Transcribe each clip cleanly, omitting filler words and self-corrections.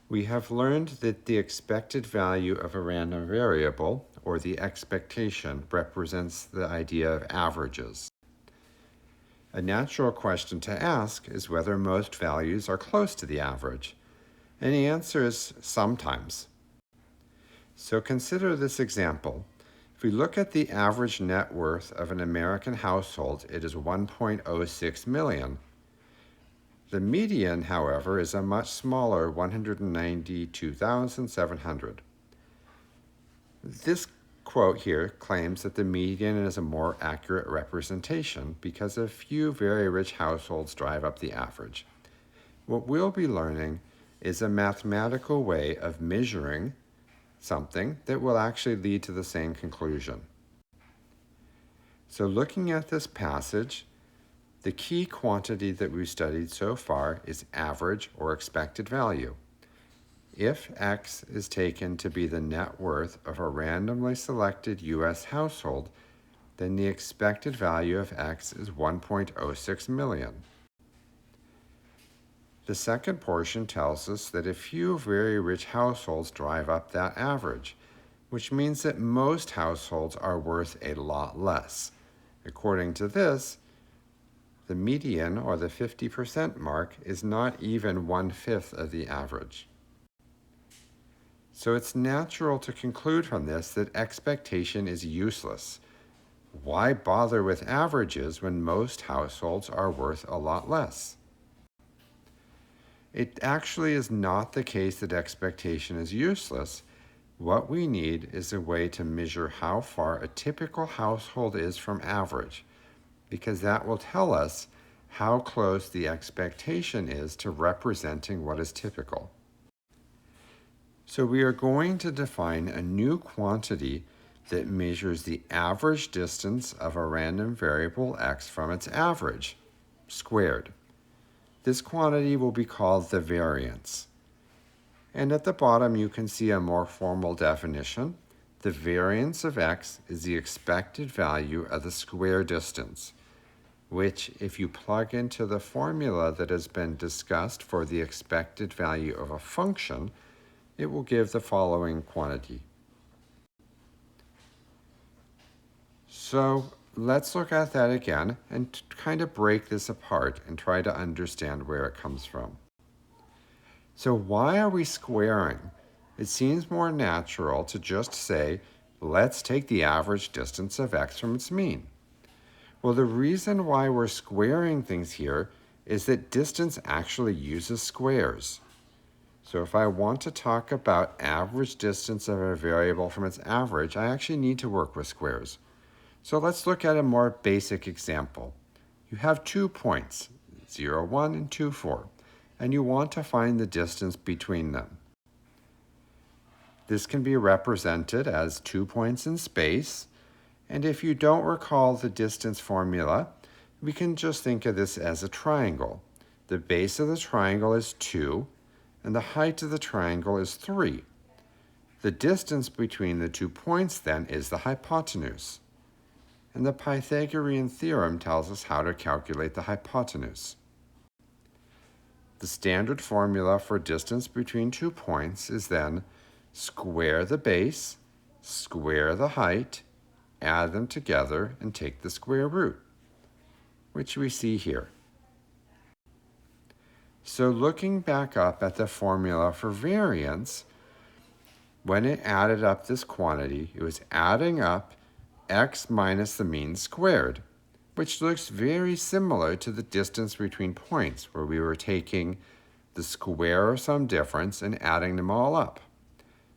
We have learned that the expected value of a random variable, or the expectation, represents the idea of averages. A natural question to ask is whether most values are close to the average, and the answer is sometimes. So consider this example. If we look at the average net worth of an American household, it is $1.06 million. The median, however, is a much smaller $192,700. This quote here claims that the median is a more accurate representation because a few very rich households drive up the average. What we'll be learning is a mathematical way of measuring something that will actually lead to the same conclusion. So looking at this passage, the key quantity that we've studied so far is average or expected value. If X is taken to be the net worth of a randomly selected U.S. household, then the expected value of X is 1.06 million. The second portion tells us that a few very rich households drive up that average, which means that most households are worth a lot less. According to this, the median, or the 50% mark, is not even 1/5 of the average. So it's natural to conclude from this that expectation is useless. Why bother with averages when most households are worth a lot less? It actually is not the case that expectation is useless. What we need is a way to measure how far a typical household is from average, because that will tell us how close the expectation is to representing what is typical. So we are going to define a new quantity that measures the average distance of a random variable x from its average, squared. This quantity will be called the variance. And at the bottom you can see a more formal definition. The variance of x is the expected value of the square distance, which, if you plug into the formula that has been discussed for the expected value of a function, it will give the following quantity. So let's look at that again and kind of break this apart and try to understand where it comes from. So why are we squaring? It seems more natural to just say, let's take the average distance of x from its mean. Well, the reason why we're squaring things here is that distance actually uses squares. So if I want to talk about average distance of a variable from its average, I actually need to work with squares. So let's look at a more basic example. You have 2 points, 0, 1 and 2, 4, and you want to find the distance between them. This can be represented as 2 points in space, and if you don't recall the distance formula, we can just think of this as a triangle. The base of the triangle is 2, and the height of the triangle is 3. The distance between the 2 points, then, is the hypotenuse. And the Pythagorean theorem tells us how to calculate the hypotenuse. The standard formula for distance between 2 points is then square the base, square the height, add them together, and take the square root, which we see here. So looking back up at the formula for variance, when it added up this quantity, it was adding up x minus the mean squared, which looks very similar to the distance between points, where we were taking the square of some difference and adding them all up.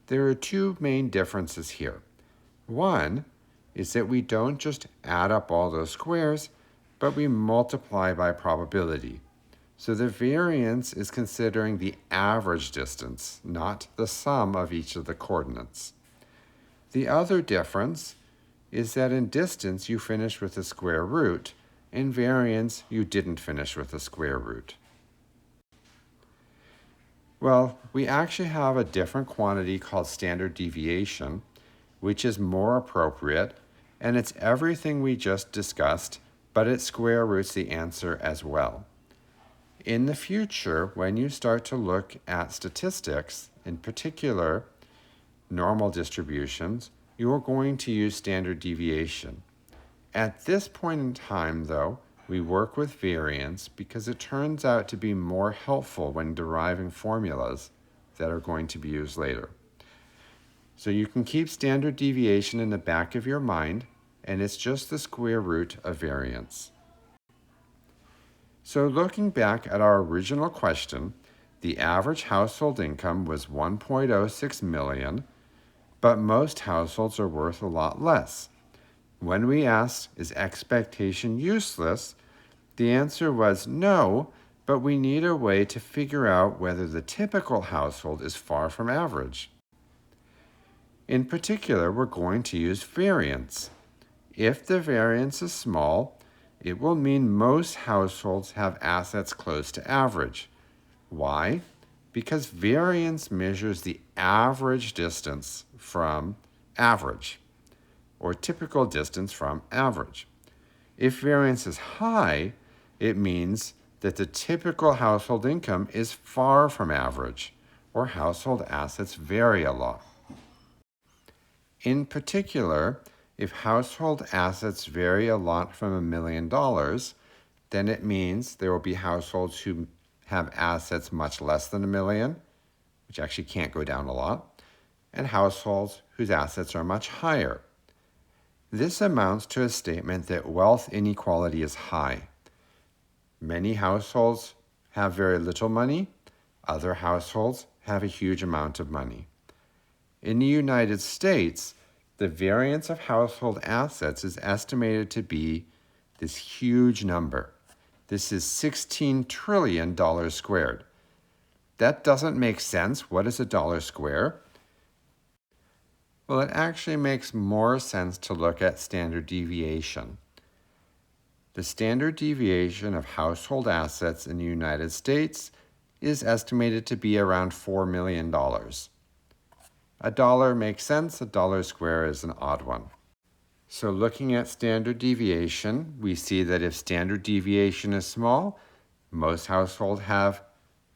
There are 2 main differences here. One is that we don't just add up all those squares, but we multiply by probability. So the variance is considering the average distance, not the sum of each of the coordinates. The other difference is that in distance you finish with the square root, in variance you didn't finish with the square root. Well, we actually have a different quantity called standard deviation, which is more appropriate, and it's everything we just discussed, but it square roots the answer as well. In the future, when you start to look at statistics, in particular normal distributions, you are going to use standard deviation. At this point in time, though, we work with variance because it turns out to be more helpful when deriving formulas that are going to be used later. So you can keep standard deviation in the back of your mind, and it's just the square root of variance. So looking back at our original question, the average household income was $1.06 million, but most households are worth a lot less. When we asked, is expectation useless? The answer was no, but we need a way to figure out whether the typical household is far from average. In particular, we're going to use variance. If the variance is small, it will mean most households have assets close to average. Why? Because variance measures the average distance from average, or typical distance from average. If variance is high, it means that the typical household income is far from average, or household assets vary a lot. In particular, if household assets vary a lot from $1 million, then it means there will be households who have assets much less than $1 million, which actually can't go down a lot, and households whose assets are much higher. This amounts to a statement that wealth inequality is high. Many households have very little money. Other households have a huge amount of money. In the United States, the variance of household assets is estimated to be this huge number. This is $16 trillion squared. That doesn't make sense. What is a dollar square? Well, it actually makes more sense to look at standard deviation. The standard deviation of household assets in the United States is estimated to be around $4 million. A dollar makes sense, a dollar square is an odd one. So looking at standard deviation, we see that if standard deviation is small, most households have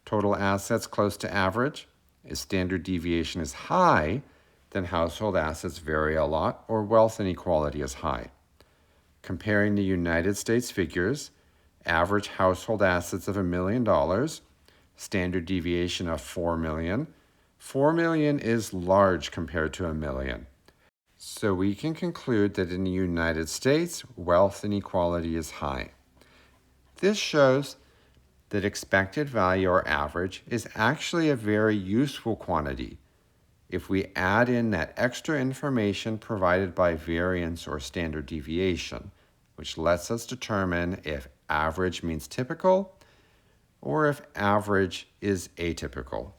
total assets close to average. If standard deviation is high, then household assets vary a lot or wealth inequality is high. Comparing the United States figures, average household assets of $1 million, standard deviation of 4 million. 4 million is large compared to 1 million. So we can conclude that in the United States, wealth inequality is high. This shows that expected value or average is actually a very useful quantity. If we add in that extra information provided by variance or standard deviation, which lets us determine if average means typical or if average is atypical.